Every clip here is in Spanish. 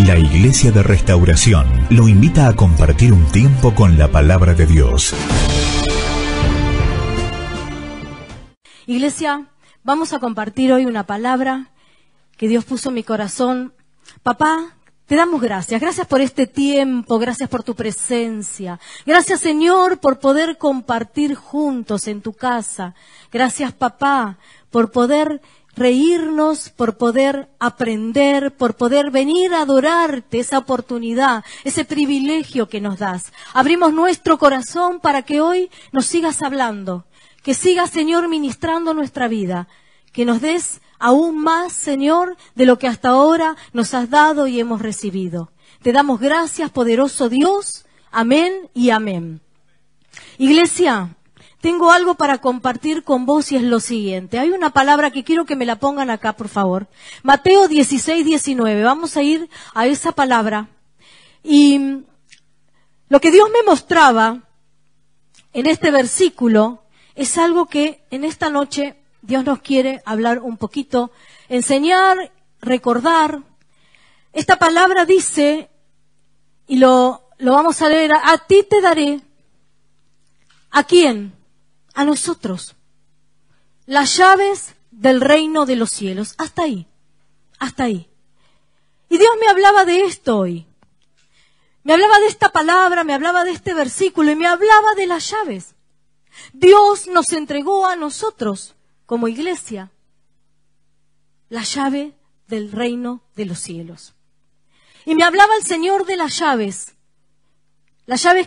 La Iglesia de Restauración lo invita a compartir un tiempo con la palabra de Dios. Iglesia, vamos a compartir hoy una palabra que Dios puso en mi corazón. Papá, te damos gracias. Gracias por este tiempo, gracias por tu presencia. Gracias, Señor, por poder compartir juntos en tu casa. Gracias, papá, por poder reírnos, por poder aprender, por poder venir a adorarte, esa oportunidad, ese privilegio que nos das. Abrimos nuestro corazón para que hoy nos sigas hablando, que sigas, Señor, ministrando nuestra vida, que nos des aún más, Señor, de lo que hasta ahora nos has dado y hemos recibido. Te damos gracias, poderoso Dios. Amén y amén. Iglesia, tengo algo para compartir con vos y es lo siguiente. Hay una palabra que quiero que me la pongan acá, por favor. Mateo 16:19. Vamos a ir a esa palabra. Y lo que Dios me mostraba en este versículo es algo que en esta noche Dios nos quiere hablar un poquito, enseñar, recordar. Esta palabra dice, y lo vamos a leer, a ti te daré. ¿A quién? A nosotros. Las llaves del reino de los cielos. Hasta ahí. Hasta ahí. Y Dios me hablaba de esto hoy. Me hablaba de esta palabra, me hablaba de este versículo y me hablaba de las llaves. Dios nos entregó a nosotros, como iglesia, la llave del reino de los cielos. Y me hablaba el Señor de las llaves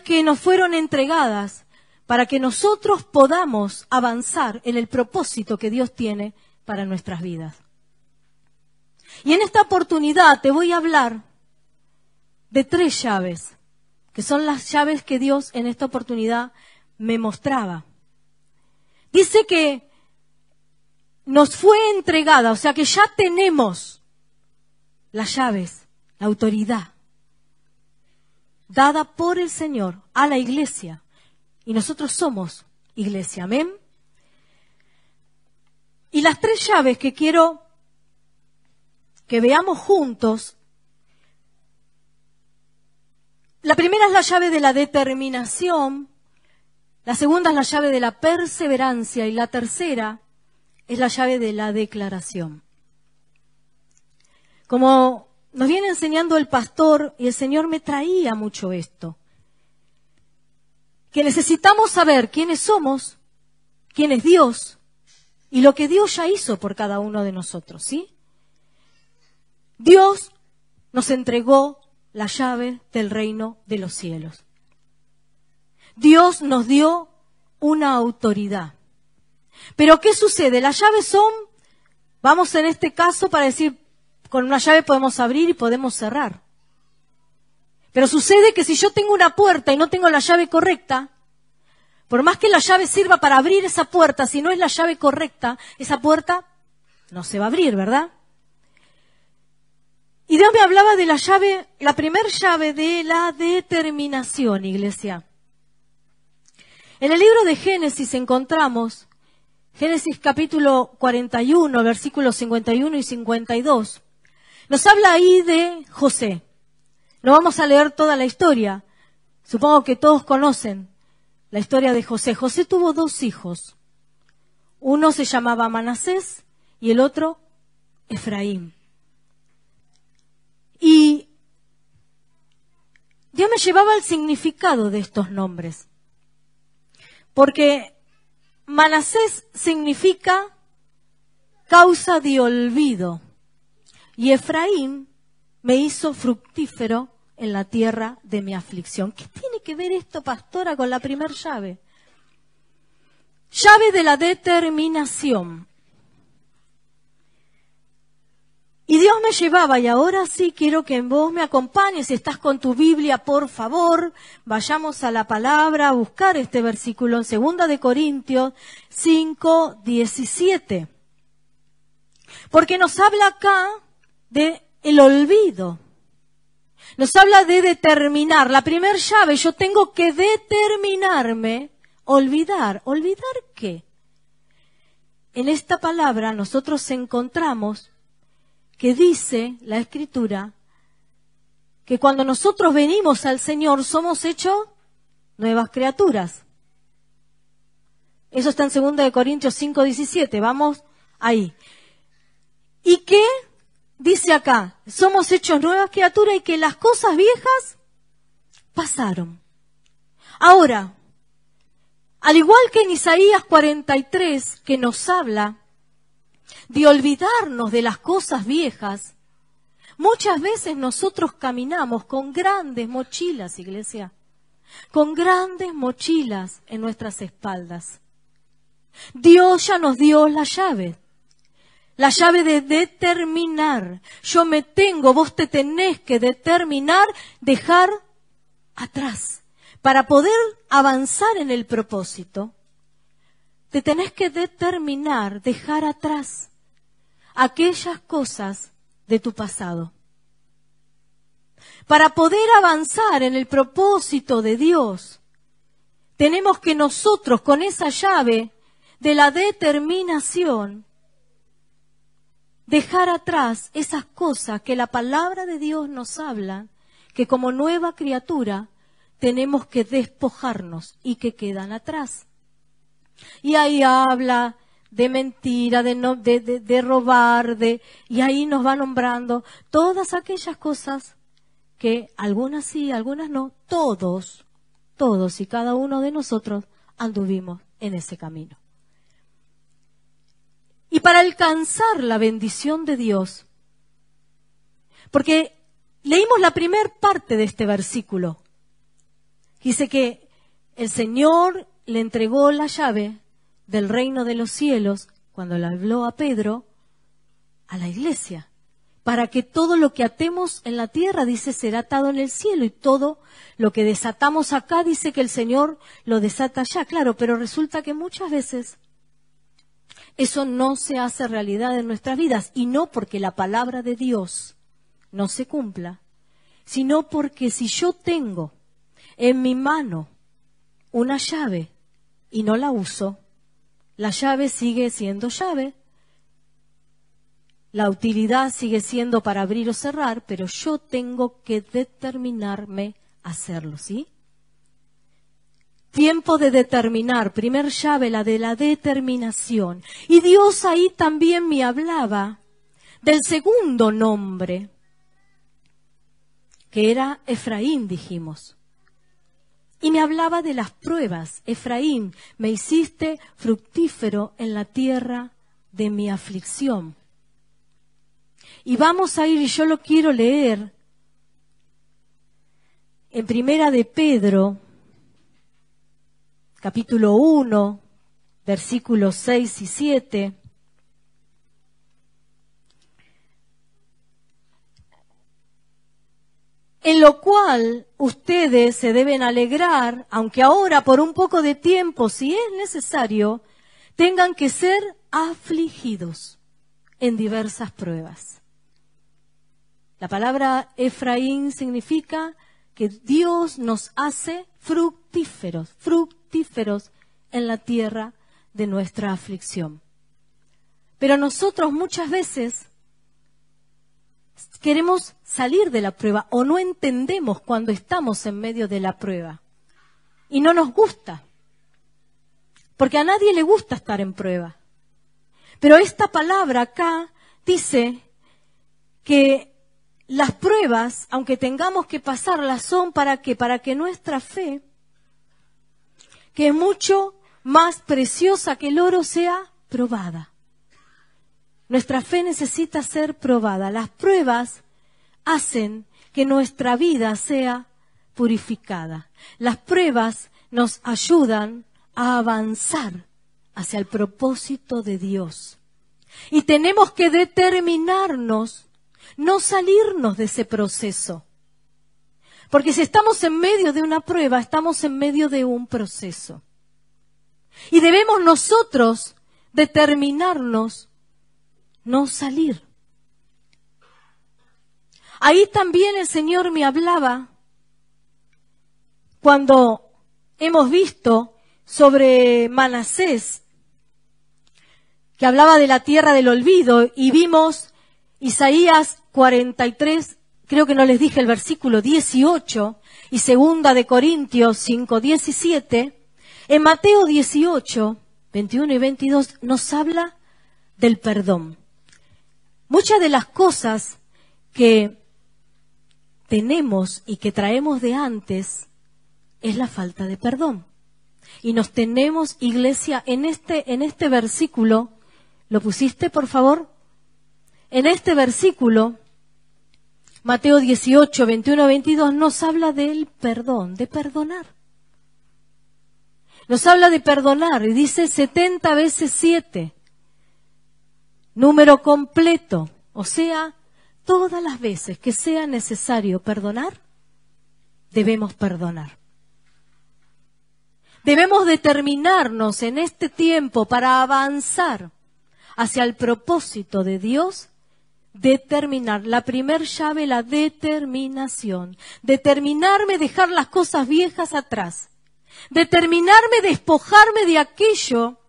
que nos fueron entregadas para que nosotros podamos avanzar en el propósito que Dios tiene para nuestras vidas. Y en esta oportunidad te voy a hablar de 3 llaves, que son las llaves que Dios en esta oportunidad me mostraba. Dice que nos fue entregada, o sea que ya tenemos las llaves, la autoridad, dada por el Señor a la iglesia. Y nosotros somos iglesia, amén. Y las 3 llaves que quiero que veamos juntos. La primera es la llave de la determinación, la segunda es la llave de la perseverancia y la tercera es la llave de la declaración. Como nos viene enseñando el pastor, y el Señor me traía mucho esto, que necesitamos saber quiénes somos, quién es Dios y lo que Dios ya hizo por cada uno de nosotros, ¿sí? Dios nos entregó la llave del reino de los cielos. Dios nos dio una autoridad. Pero ¿qué sucede? Las llaves son, vamos en este caso para decir, con una llave podemos abrir y podemos cerrar. Pero sucede que si yo tengo una puerta y no tengo la llave correcta, por más que la llave sirva para abrir esa puerta, si no es la llave correcta, esa puerta no se va a abrir, ¿verdad? Y Dios me hablaba de la llave, la primer llave de la determinación, iglesia. En el libro de Génesis encontramos, Génesis capítulo 41, versículos 51 y 52, nos habla ahí de José. No vamos a leer toda la historia. Supongo que todos conocen la historia de José. José tuvo 2 hijos. Uno se llamaba Manasés y el otro Efraín. Y Dios me llevaba al significado de estos nombres. Porque Manasés significa causa de olvido y Efraín me hizo fructífero en la tierra de mi aflicción. ¿Qué tiene que ver esto, pastora, con la primer llave? Llave de la determinación. Y Dios me llevaba, y ahora sí quiero que vos me acompañes, si estás con tu Biblia, por favor, vayamos a la palabra, a buscar este versículo en 2 de Corintios 5:17. Porque nos habla acá de el olvido. Nos habla de determinar. La primera llave, yo tengo que determinarme, olvidar. ¿Olvidar qué? En esta palabra nosotros encontramos que dice la Escritura que cuando nosotros venimos al Señor somos hechos nuevas criaturas. Eso está en 2 Corintios 5:17. Vamos ahí. ¿Y qué dice acá? Somos hechos nuevas criaturas y que las cosas viejas pasaron. Ahora, al igual que en Isaías 43, que nos habla de olvidarnos de las cosas viejas, muchas veces nosotros caminamos con grandes mochilas, iglesia, con grandes mochilas en nuestras espaldas. Dios ya nos dio la llave de determinar. Yo me tengo, vos te tenés que determinar, dejar atrás. Para poder avanzar en el propósito, te tenés que determinar, dejar atrás aquellas cosas de tu pasado. Para poder avanzar en el propósito de Dios, tenemos que nosotros, con esa llave de la determinación, dejar atrás esas cosas que la palabra de Dios nos habla, que como nueva criatura tenemos que despojarnos y que quedan atrás. Y ahí habla de mentira, de robar, y ahí nos va nombrando todas aquellas cosas que algunas sí, algunas no, todos y cada uno de nosotros anduvimos en ese camino. Y para alcanzar la bendición de Dios, porque leímos la primera parte de este versículo, dice que el Señor le entregó la llave del reino de los cielos, cuando le habló a Pedro, a la iglesia, para que todo lo que atemos en la tierra, dice, será atado en el cielo, y todo lo que desatamos acá, dice que el Señor lo desata allá. Claro, pero resulta que muchas veces eso no se hace realidad en nuestras vidas, y no porque la palabra de Dios no se cumpla, sino porque si yo tengo en mi mano una llave y no la uso, la llave sigue siendo llave, la utilidad sigue siendo para abrir o cerrar, pero yo tengo que determinarme a hacerlo, ¿sí? Tiempo de determinar, primer llave, la de la determinación. Y Dios ahí también me hablaba del segundo nombre, que era Efraín, dijimos. Y me hablaba de las pruebas. Efraín, me hiciste fructífero en la tierra de mi aflicción. Y vamos a ir, y yo lo quiero leer, en Primera de Pedro, capítulo 1, versículos 6 y 7. En lo cual ustedes se deben alegrar, aunque ahora por un poco de tiempo, si es necesario, tengan que ser afligidos en diversas pruebas. La palabra Efraín significa que Dios nos hace fructíferos en la tierra de nuestra aflicción. Pero nosotros muchas veces queremos salir de la prueba o no entendemos cuando estamos en medio de la prueba. Y no nos gusta, porque a nadie le gusta estar en prueba. Pero esta palabra acá dice que las pruebas, aunque tengamos que pasarlas, son ¿para qué? Para que nuestra fe, que es mucho más preciosa que el oro, sea probada. Nuestra fe necesita ser probada. Las pruebas hacen que nuestra vida sea purificada. Las pruebas nos ayudan a avanzar hacia el propósito de Dios. Y tenemos que determinarnos, no salirnos de ese proceso. Porque si estamos en medio de una prueba, estamos en medio de un proceso. Y debemos nosotros determinarnos no salir. Ahí también el Señor me hablaba cuando hemos visto sobre Manasés, que hablaba de la tierra del olvido, y vimos Isaías 43, creo que no les dije el versículo 18 y 2 de Corintios 5:17, en Mateo 18, 21 y 22 nos habla del perdón. Muchas de las cosas que tenemos y que traemos de antes es la falta de perdón. Y nos tenemos, iglesia, en este versículo, ¿lo pusiste, por favor? En este versículo, Mateo 18, 21, 22, nos habla del perdón, de perdonar. Nos habla de perdonar y dice 70 veces 7, número completo. O sea, todas las veces que sea necesario perdonar, debemos perdonar. Debemos determinarnos en este tiempo para avanzar hacia el propósito de Dios, determinar. La primer llave, la determinación. Determinarme, dejar las cosas viejas atrás. Determinarme, despojarme de aquello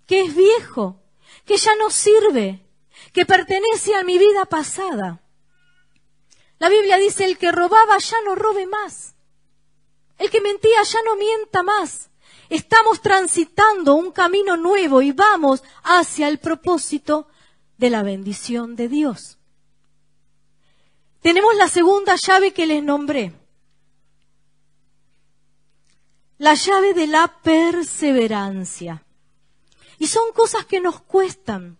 que es viejo, que ya no sirve, que pertenece a mi vida pasada. La Biblia dice, el que robaba ya no robe más. El que mentía ya no mienta más. Estamos transitando un camino nuevo y vamos hacia el propósito de la bendición de Dios. Tenemos la segunda llave que les nombré. La llave de la perseverancia. Y son cosas que nos cuestan.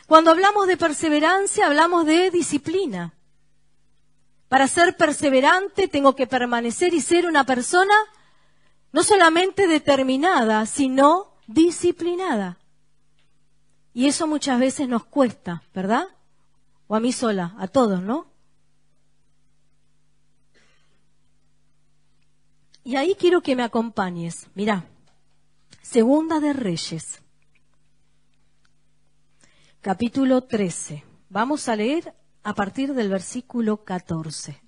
Cuando hablamos de perseverancia, hablamos de disciplina. Para ser perseverante tengo que permanecer y ser una persona no solamente determinada, sino disciplinada. Y eso muchas veces nos cuesta, ¿verdad? O a mí sola, a todos, ¿no? Y ahí quiero que me acompañes. Mirá, Segunda de Reyes, capítulo 13. Vamos a leer a partir del versículo 14.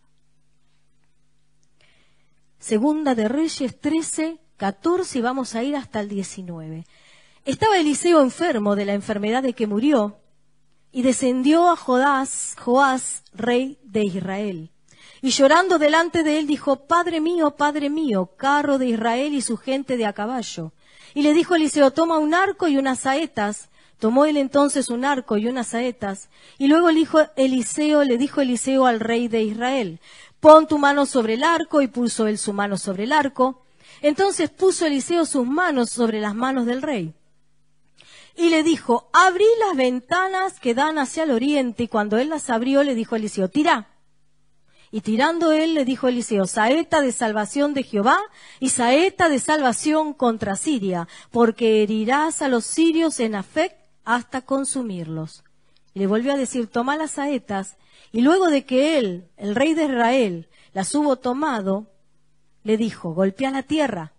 Segunda de Reyes 13, 14 y vamos a ir hasta el 19. Estaba Eliseo enfermo de la enfermedad de que murió y descendió a Joás, rey de Israel. Y llorando delante de él dijo, Padre mío, carro de Israel y su gente de a caballo. Y le dijo Eliseo, toma un arco y unas saetas. Tomó él entonces un arco y unas saetas. Y luego le dijo Eliseo al rey de Israel, pon tu mano sobre el arco, y puso él su mano sobre el arco. Entonces puso Eliseo sus manos sobre las manos del rey. Y le dijo, abrí las ventanas que dan hacia el oriente, y cuando él las abrió, le dijo Eliseo, tirá. Y tirando él, le dijo Eliseo, saeta de salvación de Jehová y saeta de salvación contra Siria, porque herirás a los sirios en Afec hasta consumirlos. Y le volvió a decir, toma las saetas, y luego de que él, el rey de Israel, las hubo tomado, le dijo, golpea la tierra.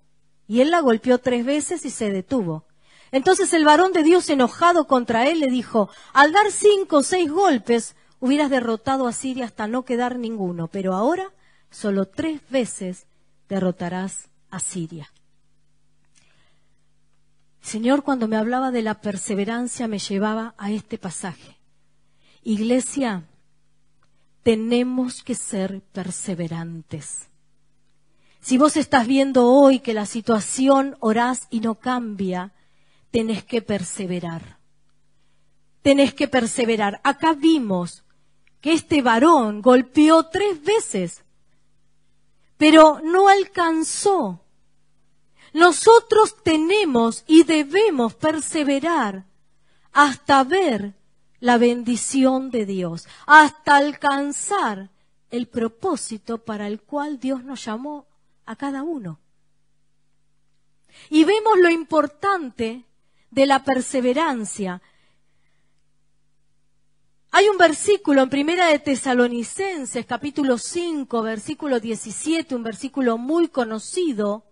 Y él la golpeó 3 veces y se detuvo. Entonces el varón de Dios, enojado contra él, le dijo, al dar 5 o 6 golpes, hubieras derrotado a Siria hasta no quedar ninguno, pero ahora solo 3 veces derrotarás a Siria. El Señor, cuando me hablaba de la perseverancia, me llevaba a este pasaje. Iglesia, tenemos que ser perseverantes. Si vos estás viendo hoy que la situación orás y no cambia, tenés que perseverar. Tenés que perseverar. Acá vimos que este varón golpeó 3 veces, pero no alcanzó. Nosotros tenemos y debemos perseverar hasta ver la bendición de Dios, hasta alcanzar el propósito para el cual Dios nos llamó a cada uno. Y vemos lo importante de la perseverancia. Hay un versículo en Primera de Tesalonicenses, capítulo 5, versículo 17, un versículo muy conocido.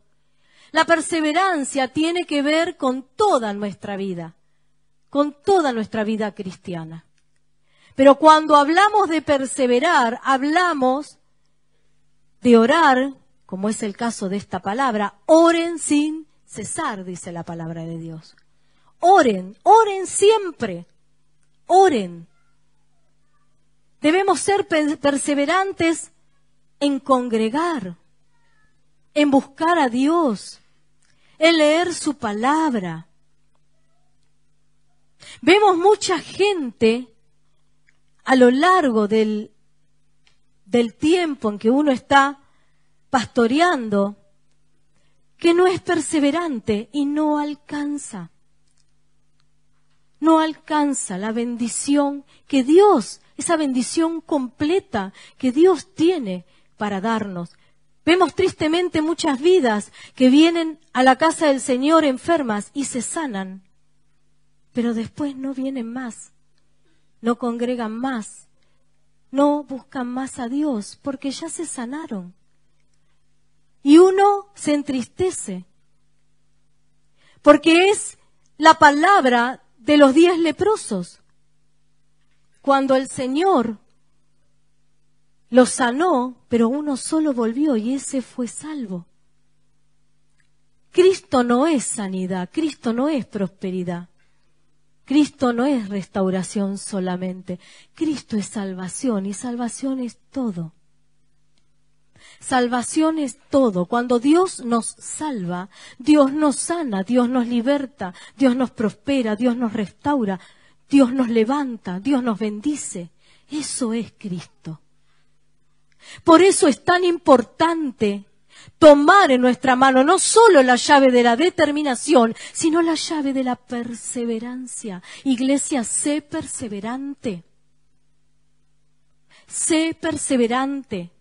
La perseverancia tiene que ver con toda nuestra vida cristiana. Pero cuando hablamos de perseverar, hablamos de orar, como es el caso de esta palabra, oren sin cesar, dice la palabra de Dios. Oren siempre, oren. Debemos ser perseverantes en congregar, en buscar a Dios, en leer su palabra. Vemos mucha gente a lo largo del tiempo en que uno está pastoreando que no es perseverante y no alcanza la bendición que Dios, esa bendición completa que Dios tiene para darnos. Vemos tristemente muchas vidas que vienen a la casa del Señor enfermas y se sanan, pero después no vienen más, no congregan más, no buscan más a Dios porque ya se sanaron. Y uno se entristece porque es la palabra de los 10 leprosos. Cuando el Señor los sanó, pero uno solo volvió y ese fue salvo. Cristo no es sanidad, Cristo no es prosperidad, Cristo no es restauración solamente, Cristo es salvación y salvación es todo. Salvación es todo. Cuando Dios nos salva, Dios nos sana, Dios nos liberta, Dios nos prospera, Dios nos restaura, Dios nos levanta, Dios nos bendice. Eso es Cristo. Por eso es tan importante tomar en nuestra mano no solo la llave de la determinación, sino la llave de la perseverancia. Iglesia, sé perseverante. Sé perseverante.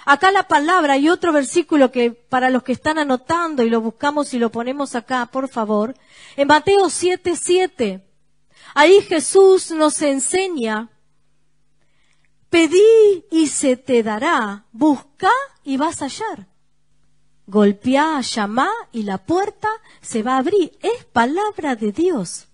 Acá la palabra y otro versículo que para los que están anotando y lo buscamos y lo ponemos acá, por favor. En Mateo 7:7, ahí Jesús nos enseña: pedí y se te dará, busca y vas a hallar. Golpeá, llamá y la puerta se va a abrir. Es palabra de Dios.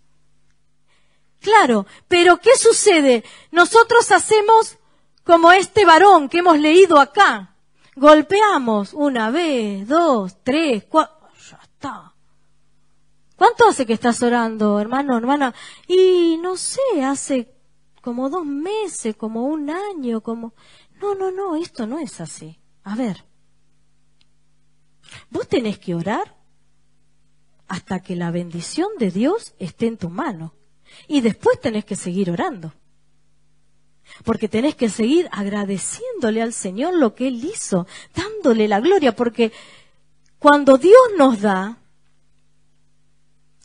Claro, pero ¿qué sucede? Nosotros hacemos como este varón que hemos leído acá. Golpeamos 1 vez, 2, 3, 4, ya está. ¿Cuánto hace que estás orando, hermano, hermana? Y no sé, hace como 2 meses, como 1 año, como... No, esto no es así. A ver, vos tenés que orar hasta que la bendición de Dios esté en tu mano. Y después tenés que seguir orando. Porque tenés que seguir agradeciéndole al Señor lo que Él hizo, dándole la gloria, porque cuando Dios nos da,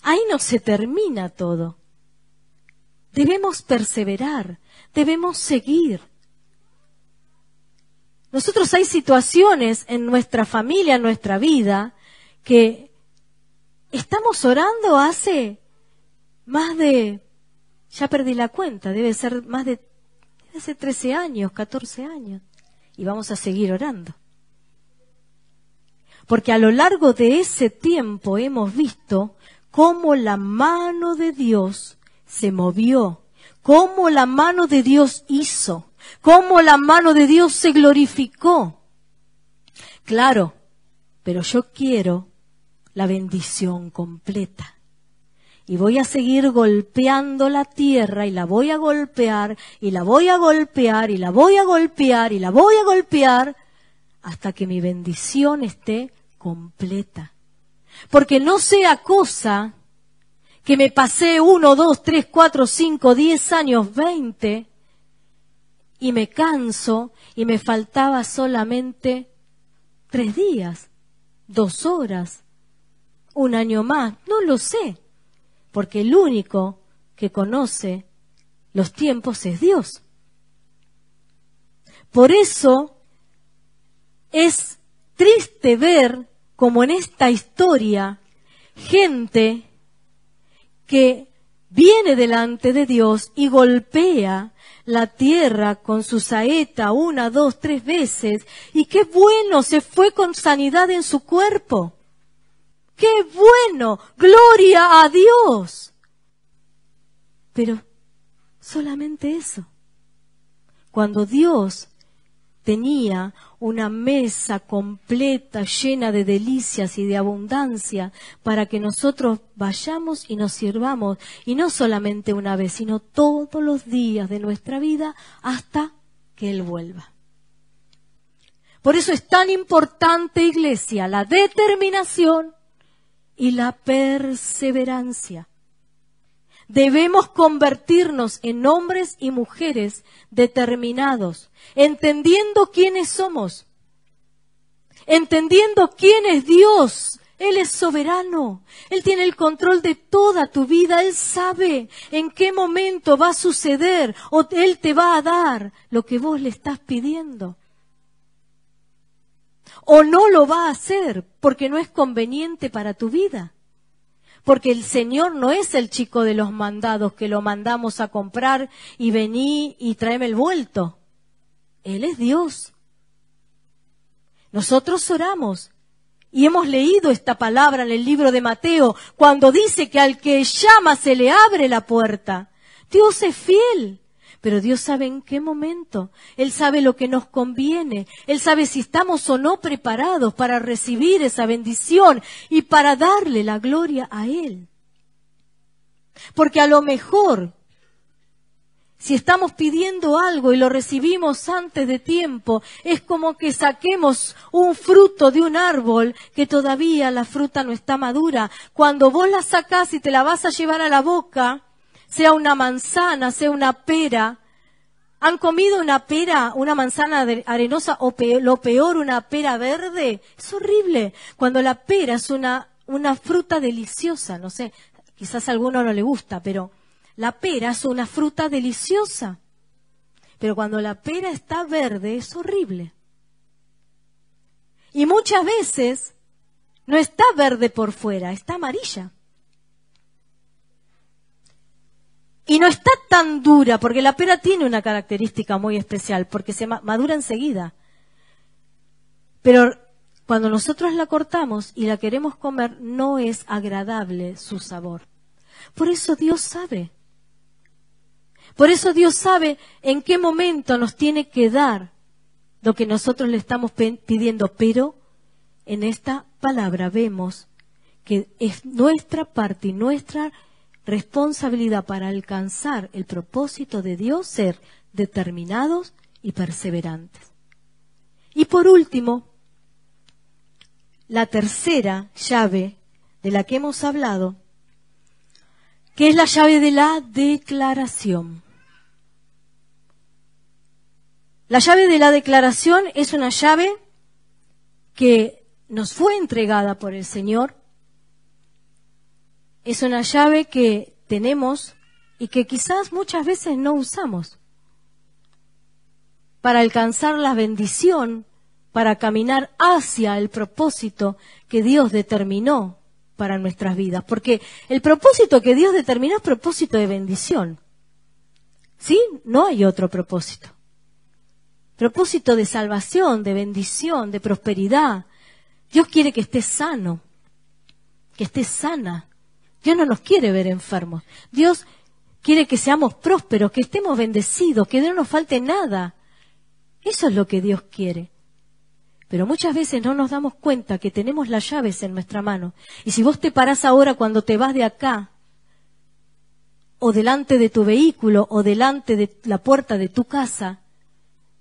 ahí no se termina todo. Debemos perseverar, debemos seguir. Nosotros hay situaciones en nuestra familia, en nuestra vida, que estamos orando hace más de, ya perdí la cuenta, debe ser más de hace 13 años, 14 años, y vamos a seguir orando. Porque a lo largo de ese tiempo hemos visto cómo la mano de Dios se movió, cómo la mano de Dios hizo, cómo la mano de Dios se glorificó. Claro, pero yo quiero la bendición completa. Y voy a seguir golpeando la tierra y la voy a golpear y la voy a golpear y la voy a golpear y la voy a golpear hasta que mi bendición esté completa. Porque no sea cosa que me pasé 1, 2, 3, 4, 5, 10 años, 20 y me canso y me faltaba solamente 3 días, 2 horas, 1 año más, no lo sé. Porque el único que conoce los tiempos es Dios. Por eso es triste ver como en esta historia gente que viene delante de Dios y golpea la tierra con su saeta 1, 2, 3 veces y qué bueno, se fue con sanidad en su cuerpo. ¡Qué bueno! ¡Gloria a Dios! Pero solamente eso. Cuando Dios tenía una mesa completa, llena de delicias y de abundancia, para que nosotros vayamos y nos sirvamos, y no solamente una vez, sino todos los días de nuestra vida hasta que Él vuelva. Por eso es tan importante, iglesia, la determinación y la perseverancia. Debemos convertirnos en hombres y mujeres determinados, entendiendo quiénes somos, entendiendo quién es Dios. Él es soberano, Él tiene el control de toda tu vida, Él sabe en qué momento va a suceder o Él te va a dar lo que vos le estás pidiendo. O no lo va a hacer porque no es conveniente para tu vida. Porque el Señor no es el chico de los mandados que lo mandamos a comprar y vení y tráeme el vuelto. Él es Dios. Nosotros oramos y hemos leído esta palabra en el libro de Mateo cuando dice que al que llama se le abre la puerta. Dios es fiel. Pero Dios sabe en qué momento. Él sabe lo que nos conviene. Él sabe si estamos o no preparados para recibir esa bendición y para darle la gloria a Él. Porque a lo mejor, si estamos pidiendo algo y lo recibimos antes de tiempo, es como que saquemos un fruto de un árbol que todavía la fruta no está madura. Cuando vos la sacás y te la vas a llevar a la boca, sea una manzana, sea una pera. ¿Han comido una pera, una manzana arenosa o lo peor, una pera verde? Es horrible. Cuando la pera es una fruta deliciosa, no sé, quizás a alguno no le gusta, pero la pera es una fruta deliciosa. Pero cuando la pera está verde es horrible. Y muchas veces no está verde por fuera, está amarilla. Y no está tan dura, porque la pera tiene una característica muy especial, porque se madura enseguida. Pero cuando nosotros la cortamos y la queremos comer, no es agradable su sabor. Por eso Dios sabe. Por eso Dios sabe en qué momento nos tiene que dar lo que nosotros le estamos pidiendo. Pero en esta palabra vemos que es nuestra parte y nuestra responsabilidad para alcanzar el propósito de Dios, ser determinados y perseverantes. Y por último, la tercera llave de la que hemos hablado, que es la llave de la declaración. La llave de la declaración es una llave que nos fue entregada por el Señor. Es una llave que tenemos y que quizás muchas veces no usamos para alcanzar la bendición, para caminar hacia el propósito que Dios determinó para nuestras vidas. Porque el propósito que Dios determinó es propósito de bendición. ¿Sí? No hay otro propósito. Propósito de salvación, de bendición, de prosperidad. Dios quiere que estés sano, que estés sana. Dios no nos quiere ver enfermos. Dios quiere que seamos prósperos, que estemos bendecidos, que no nos falte nada. Eso es lo que Dios quiere. Pero muchas veces no nos damos cuenta que tenemos las llaves en nuestra mano. Y si vos te parás ahora cuando te vas de acá, o delante de tu vehículo, o delante de la puerta de tu casa,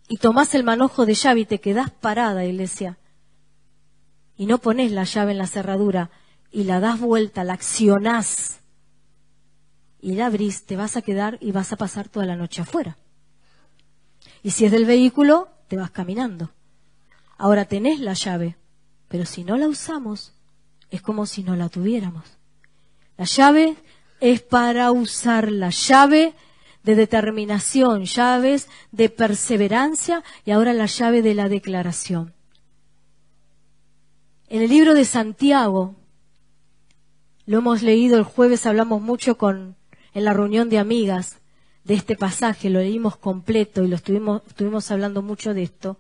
y tomás el manojo de llave y te quedás parada, iglesia, y no ponés la llave en la cerradura, y la das vuelta, la accionás, y la abrís, te vas a quedar y vas a pasar toda la noche afuera. Y si es del vehículo, te vas caminando. Ahora tenés la llave, pero si no la usamos, es como si no la tuviéramos. La llave es para usar, la llave de determinación, llaves de perseverancia y ahora la llave de la declaración. En el libro de Santiago, lo hemos leído el jueves, hablamos mucho en la reunión de amigas de este pasaje, lo leímos completo y lo estuvimos hablando mucho de esto.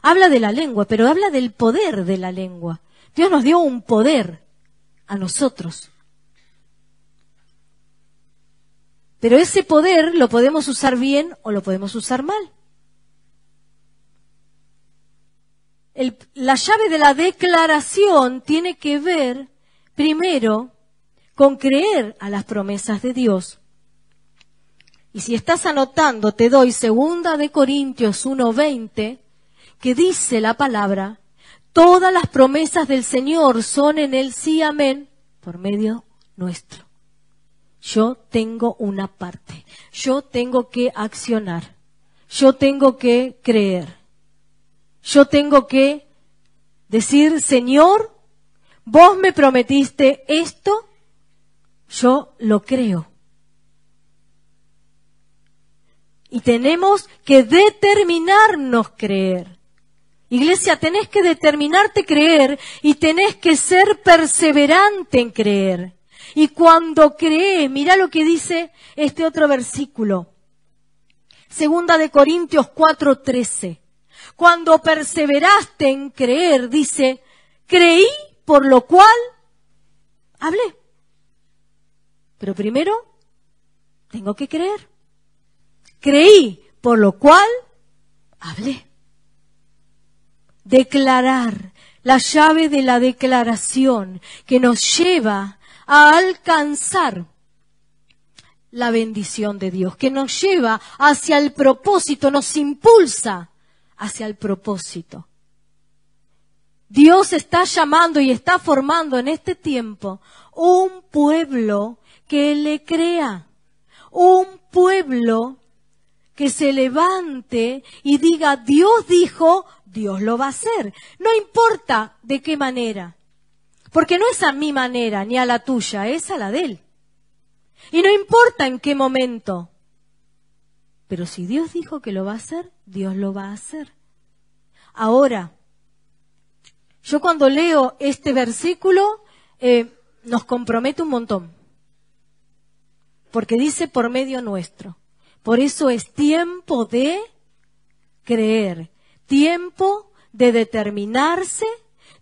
Habla de la lengua, pero habla del poder de la lengua. Dios nos dio un poder a nosotros. Pero ese poder lo podemos usar bien o lo podemos usar mal. la llave de la declaración tiene que ver primero con creer a las promesas de Dios. Y si estás anotando, te doy 2 de Corintios 1:20, que dice la palabra: todas las promesas del Señor son en el sí, amén, por medio nuestro. Yo tengo una parte, yo tengo que accionar, yo tengo que creer, yo tengo que decir: Señor, vos me prometiste esto, yo lo creo. Y tenemos que determinarnos creer. Iglesia, tenés que determinarte a creer y tenés que ser perseverante en creer. Y cuando crees, mira lo que dice este otro versículo. 2 de Corintios 4:13. Cuando perseveraste en creer, dice: creí, por lo cual hablé. Pero primero, tengo que creer. Creí, por lo cual hablé. Declarar, la llave de la declaración que nos lleva a alcanzar la bendición de Dios, que nos lleva hacia el propósito, nos impulsa hacia el propósito. Dios está llamando y está formando en este tiempo un pueblo que le crea, un pueblo que se levante y diga: Dios dijo, Dios lo va a hacer. No importa de qué manera, porque no es a mi manera ni a la tuya, es a la de Él. Y no importa en qué momento, pero si Dios dijo que lo va a hacer, Dios lo va a hacer. Ahora, yo cuando leo este versículo, nos compromete un montón, porque dice: por medio nuestro. Por eso es tiempo de creer, tiempo de determinarse,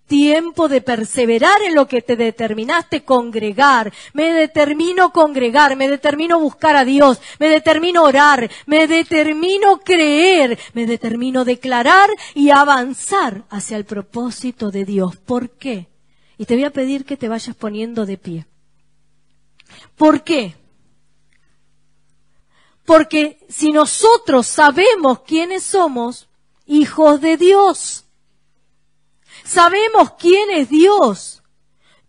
tiempo de perseverar en lo que te determinaste, congregar. Me determino congregar, me determino buscar a Dios, me determino orar, me determino creer, me determino declarar y avanzar hacia el propósito de Dios. ¿Por qué? Y te voy a pedir que te vayas poniendo de pie. ¿Por qué? Porque si nosotros sabemos quiénes somos, hijos de Dios, sabemos quién es Dios,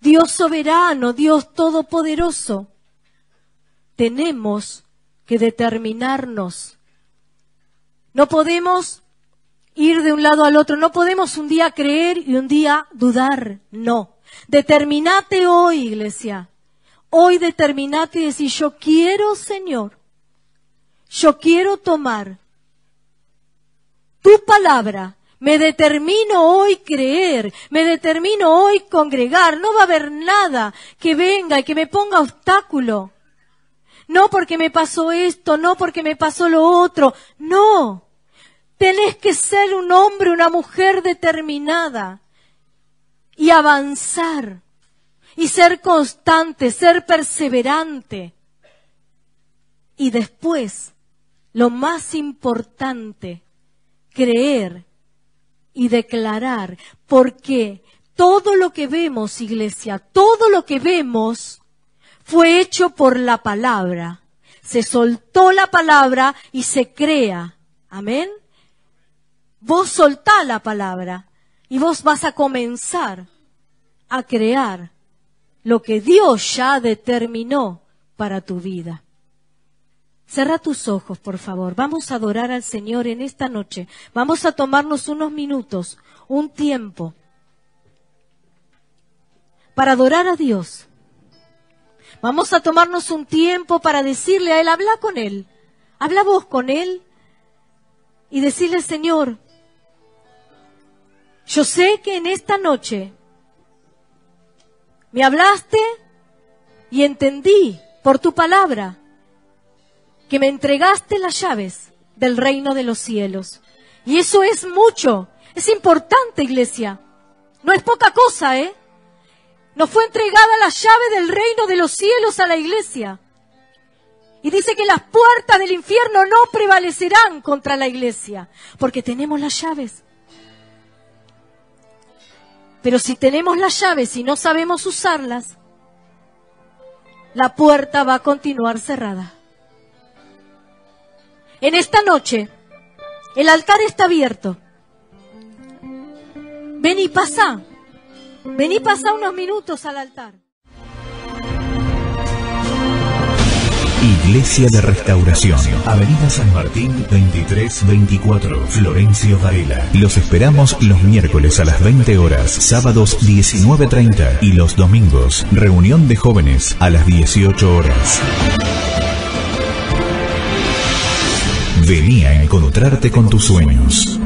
Dios soberano, Dios todopoderoso, tenemos que determinarnos. No podemos ir de un lado al otro, no podemos un día creer y un día dudar, no. Determinate hoy, iglesia, hoy determinate y decir: yo quiero, Señor, yo quiero tomar tu palabra, me determino hoy creer, me determino hoy congregar. No va a haber nada que venga y que me ponga obstáculo. No porque me pasó esto, no porque me pasó lo otro, no. Tenés que ser un hombre, una mujer determinada y avanzar y ser constante, ser perseverante. Y después, lo más importante, creer y declarar, porque todo lo que vemos, iglesia, todo lo que vemos fue hecho por la palabra. Se soltó la palabra y se crea. Amén. Vos soltá la palabra y vos vas a comenzar a crear lo que Dios ya determinó para tu vida. Cerra tus ojos, por favor. Vamos a adorar al Señor en esta noche. Vamos a tomarnos unos minutos, un tiempo, para adorar a Dios. Vamos a tomarnos un tiempo para decirle a Él: habla con Él. Habla vos con Él y decirle: Señor, yo sé que en esta noche me hablaste y entendí por tu palabra que me entregaste las llaves del reino de los cielos. Y eso es mucho, es importante, iglesia. No es poca cosa, ¿eh? Nos fue entregada la llave del reino de los cielos a la iglesia. Y dice que las puertas del infierno no prevalecerán contra la iglesia, porque tenemos las llaves. Pero si tenemos las llaves y no sabemos usarlas, la puerta va a continuar cerrada. En esta noche, el altar está abierto. Ven y pasa unos minutos al altar. Iglesia de Restauración, Avenida San Martín 2324, Florencio Varela. Los esperamos los miércoles a las 20 horas, sábados 19:30 y los domingos, reunión de jóvenes a las 18 horas. Vení a encontrarte con tus sueños.